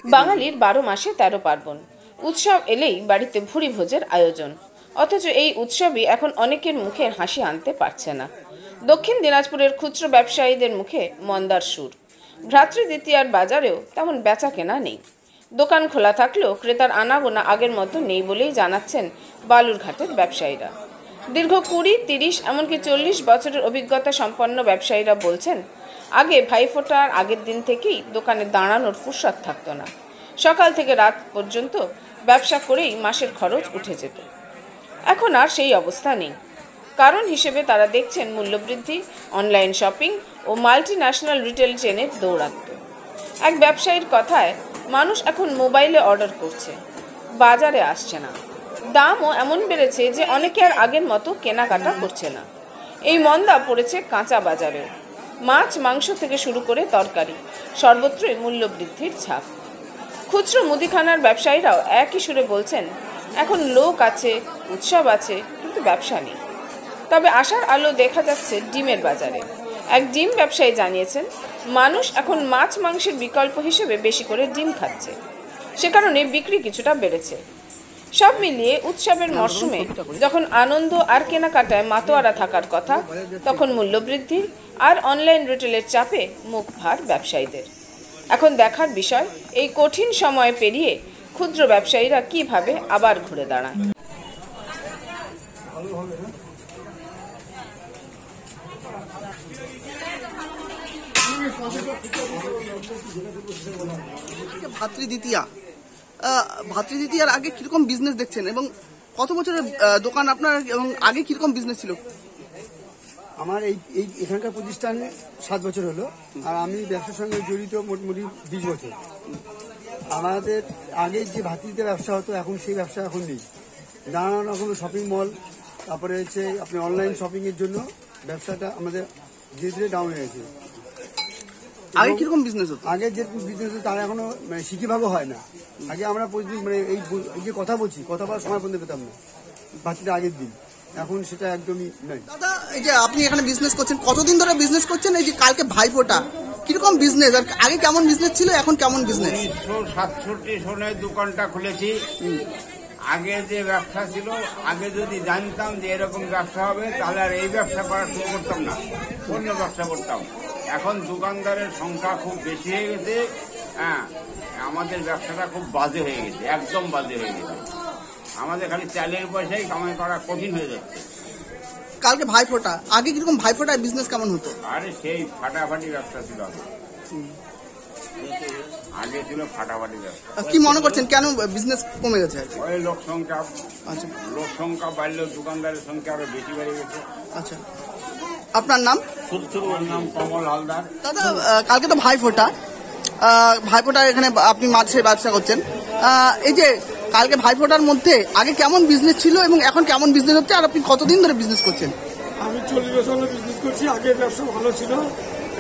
বাঙালির 12 মাসে 13 পার্বণ। উৎসব এলেই বাড়িতে ভুরি ভোজের আয়োজন। অথচ এই উৎসবই এখন অনেকের মুখে হাসি আনতে পারছে না। দক্ষিণ দিনাজপুরের খুচরো ব্যবসায়ীদের মুখে মন্দার সুর। ভ্রাতৃদ্বিতীয়ার বাজারেও তেমন বেচা কেনা নেই। দোকান খোলা থাকলেও ক্রেতার আনাগোনা আগের মতো নেই বলেই জানাচ্ছেন বালুরঘাটের ব্যবসায়ীরা। দীর্ঘ 20, 30 এমনকি 40 বছরের অভিজ্ঞতা সম্পন্ন ব্যবসায়ীরা বলছেন, আগে ভাইফোঁটার আগের দিন থেকেই দোকানে দাঁড়ানোর ফুরসত থাকতো না। সকাল থেকে রাত পর্যন্ত ব্যবসা করেই মাসের খরচ উঠে যেত। এখন আর সেই অবস্থা নেই। কারণ হিসেবে তারা দেখছেন মূল্যবৃদ্ধি, অনলাইন শপিং ও মাল্টিন্যাশনাল রিটেল চেনের দৌরাত্ম্য। এক ব্যবসায়ীর কথায়, মানুষ এখন মোবাইলে অর্ডার করছে, বাজারে আসছে না। দামও এমন বেড়েছে যে অনেকে আর আগের মতো কেনাকাটা করছে না। এই মন্দা পড়েছে কাঁচা বাজারেও। মাছ, মাংস থেকে শুরু করে তরকারি, সর্বত্রই মূল্যবৃদ্ধির ছাপ। খুচরো মুদিখানার ব্যবসায়ীরাও একই সুরে বলছেন, এখন লোক আছে, উৎসব আছে, কিন্তু ব্যবসা নেই। তবে আশার আলো দেখা যাচ্ছে ডিমের বাজারে। এক ডিম ব্যবসায়ী জানিয়েছেন, মানুষ এখন মাছ মাংসের বিকল্প হিসেবে বেশি করে ডিম খাচ্ছে। সে কারণে বিক্রি কিছুটা বেড়েছে। সব মিলিয়ে উৎসবের মরশুমে যখন আনন্দ আর কেনাকাটায় মাতোয়ারা থাকার কথা, তখন মূল্যবৃদ্ধির আর অনলাইন রিটেলের চাপে মুখ ভার ব্যবসায়ীদের। এখন দেখার বিষয়, এই কঠিন সময় পেরিয়ে ক্ষুদ্র ব্যবসায়ীরা কিভাবে আবার ঘুরে দাঁড়ায়। ভাতৃদ্বিতীয়ার আগে কিরকম বিজনেস দেখছেন এবং কত বছরের দোকান আপনার এবং আগে কিরকম বিজনেস ছিল? আমার এই এখানকার প্রতিষ্ঠানে 7 বছর হলো, আর আমি ব্যবসার সঙ্গে জড়িত মোটামুটি 20 বছর। আমাদের আগে যে ভাতৃদ্বিতীয় ব্যবসা হতো, এখন সেই ব্যবসা এখন নেই। নানা রকম শপিং মল, তারপরে হচ্ছে আপনি অনলাইন শপিং এর জন্য ব্যবসাটা আমাদের ধীরে ধীরে ডাউন হয়ে গেছে। আগে কিরকম বিজনেস হতো? আগে যে বিজনেস হতো তারা এখনো শিখিভাবে হয় না। আগে আমরা প্রতিদিন এই যে কথা বলছি, কথা বলার সময় পর্যন্ত পেতাম না ভাতৃদ্বিতীয়ার আগের দিন। এখন সেটা একদমই নাই। দাদা, এই যে আপনি এখানে বিজনেস করছেন, কতদিন ধরে বিজনেস করছেন? এই যে কালকে ভাইফোঁটা, কিরকম বিজনেস আর আগে কেমন বিজনেস ছিল, এখন কেমন বিজনেস? 1967 সনে দোকানটা খুলেছি। আগে যে ব্যবসা ছিল, আগে যদি জানতাম যে এরকম ব্যবসা হবে, তাহলে আর এই ব্যবসা করা শুরু করতাম না, অন্য ব্যবসা করতাম। এখন দোকানদারের সংখ্যা খুব বেশি হয়ে গেছে। হ্যাঁ, আমাদের ব্যবসাটা খুব বাজে হয়ে গেছে, একদম বাজে হয়ে গেছে। আমাদের খালি চালের পয়সায় কামাই করা কঠিন হয়ে যাচ্ছে। কালকে ভাইফোঁটা, আগে কিরকম ভাইফোঁটার বিজনেস কেমন হতো? আরে সেই ফাটাফাটি ব্যবসা ছিল আগে ছিল ফাটাফাটি ব্যবসা। কি মনে করছেন কেন বিজনেস কমে গেছে? ওই লোক সংখ্যা, আচ্ছা, লোক সংখ্যা বাড়লেও দোকানদারের সংখ্যা আরো বেশি বেড়ে গেছে। আচ্ছা, আপনার নাম? ওর নাম কমল হালদার। দাদা, কালকে তো ভাইফোঁটা, ভাইফোঁটা এখানে আপনি মাছের ব্যবসা করছেন। এই যে কালকে ভাইফোঁটার মধ্যে আগে কেমন বিজনেস ছিল এবং এখন কেমন বিজনেস হচ্ছে, আর আপনি কতদিন ধরে বিজনেস করছেন? আমি 40 বছর হলো বিজনেস করছি। আগে ব্যবসা ভালো ছিল,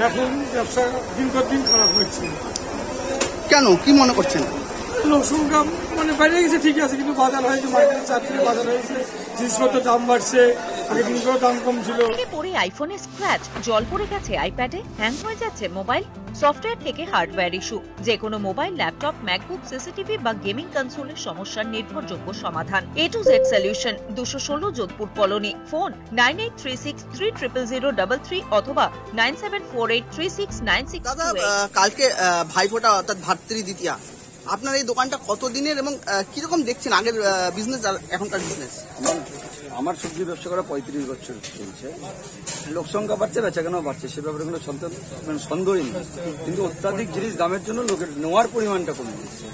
এখন ব্যবসা দিন পর দিন খারাপ হচ্ছে। কেন, কি মনে করছেন? লোক সংখ্যা বাইরে গেছে, ঠিক আছে, কিন্তু বাজার হয়েছে, মার্কেটে চারদিকে বাজার হয়েছে, জিনিসপত্রের দাম বাড়ছে, আগে দিনগুলো দাম কম ছিল। পরে আইফোনে স্ক্র্যাচ, জল পড়ে গেছে আইপ্যাডে, হ্যাং হয়ে যাচ্ছে মোবাইল, সফটওয়্যার থেকে হার্ডওয়্যার ইস্যু, যে কোনো মোবাইল, ল্যাপটপ, ম্যাকবুক, সিসিটিভি বা গেমিং কনসোলের সমস্যার নির্ভরযোগ্য সমাধান। A to Z solution, 216 Jodhpur colony. Phone 9836300033 অথবা 9748369628। দাদা, কালকে ভাইফোঁটা অর্থাৎ ভাতৃদ্বিতীয়া, আপনার এই দোকানটা কতদিনের এবং কিরকম দেখছেন আগের বিজনেস আর এখনকার বিজনেস? আমার সবজি ব্যবসা করা 35 বছর চলছে। লোক সংখ্যা বাড়ছে, বেচাকেনাও বাড়ছে, সে ব্যাপারে কোনো সন্দেহই নেই। কিন্তু অত্যাধিক জিনিস দামের জন্য লোকের নেওয়ার পরিমাণটা কমে যাচ্ছে।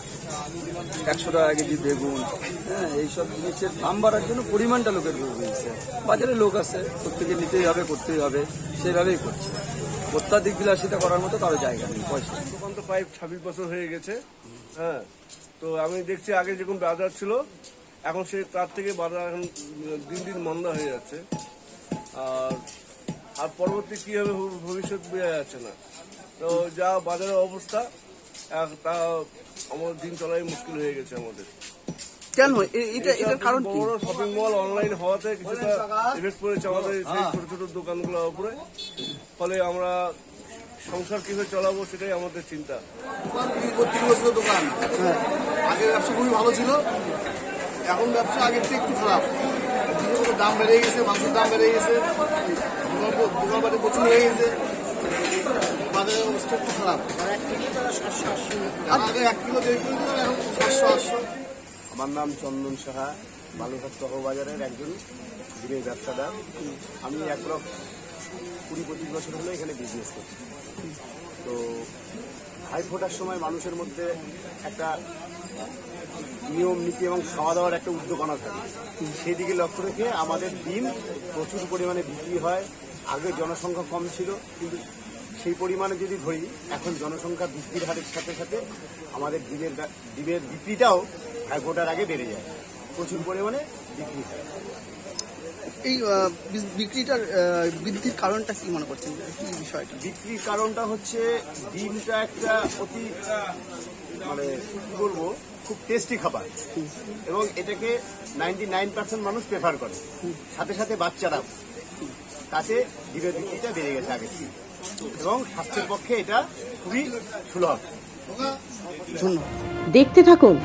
100 টাকা কেজি বেগুন, হ্যাঁ, এইসব জিনিসের দাম বাড়ার জন্য পরিমাণটা লোকের কমেছে। বাজারে লোক আছে, প্রত্যেকে নিতেই হবে, করতেই হবে, সেভাবেই করছে। অত্যাধিক বিলাসিতা করার মতো কারো জায়গা নেই। পয়সা দোকান তো প্রায় 26 বছর হয়ে গেছে। হ্যাঁ, তো আমি দেখছি আগে যেরকম বাজার ছিল, এখন সে তার থেকে বাজার এখন দিন দিন মন্দা হয়ে যাচ্ছে। আর পরবর্তী কি হবে ভবিষ্যৎ বোঝা যাচ্ছে না। তো যা বাজারের অবস্থা, তা আমার দিন চলাই মুশকিল হয়ে গেছে আমাদের। কেন, এটার কারণ কি? বড় শপিং মল অনলাইন হওয়াতে কিছুটা এফেক্ট পড়েছে আমাদের সেই ছোট ছোট দোকানগুলোর উপরে। ফলে আমরা সংসার কিভাবে চালাবো সেটাই আমাদের চিন্তা। দোকান 30 বছরের দোকান, আগের ব্যবসা খুবই ভালো ছিল, এখন ব্যবসা আগের থেকে একটু খারাপ। জিনিসপত্রের দাম বেড়ে গেছে, মাংসের দাম বেড়ে গেছে, দোকান বাড়ি প্রচুর হয়ে গেছে, বাজারের অবস্থা একটু খারাপ। আগে 1 কিলো 1.5 কিলো দিতাম, এখন 700-800। আমার নাম চন্দন সাহা, বালুঘাট বাজারের একজন দিনের ব্যবসাদার। আমি অ্যাপ্রক্স 20-25 বছর হলো এখানে বিজনেস করছি। তো ভাইফোঁটার সময় মানুষের মধ্যে একটা নিয়ম নীতি এবং খাওয়া দাওয়ার একটা উদ্যোগনা থাকে, সেই দিকে লক্ষ্য রেখে আমাদের ডিম প্রচুর পরিমাণে বিক্রি হয়। আগে জনসংখ্যা কম ছিল, কিন্তু সেই পরিমাণে যদি ধরি এখন জনসংখ্যা বৃদ্ধির হারের সাথে সাথে আমাদের ডিমের বিক্রিটাও ভাইফোঁটার আগে বেড়ে যায়, প্রচুর পরিমাণে বিক্রি হয়। এই বিক্রিটার বৃদ্ধির কারণটা কি মনে করছেন, কি বিষয়টা? বিক্রির কারণটা হচ্ছে ডিমটা একটা অতি মানে কি বলবো, খুব টেস্টি খাবার এবং এটাকে 99% মানুষ প্রেফার করে, সাথে সাথে বাচ্চারা, তাতে ডিমের বিক্রিটা বেড়ে গেছে আগে থেকে এবং স্বাস্থ্যের পক্ষে এটা খুবই সুলভ। ধন্যবাদ। দেখতে থাকুন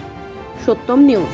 সত্যম নিউজ।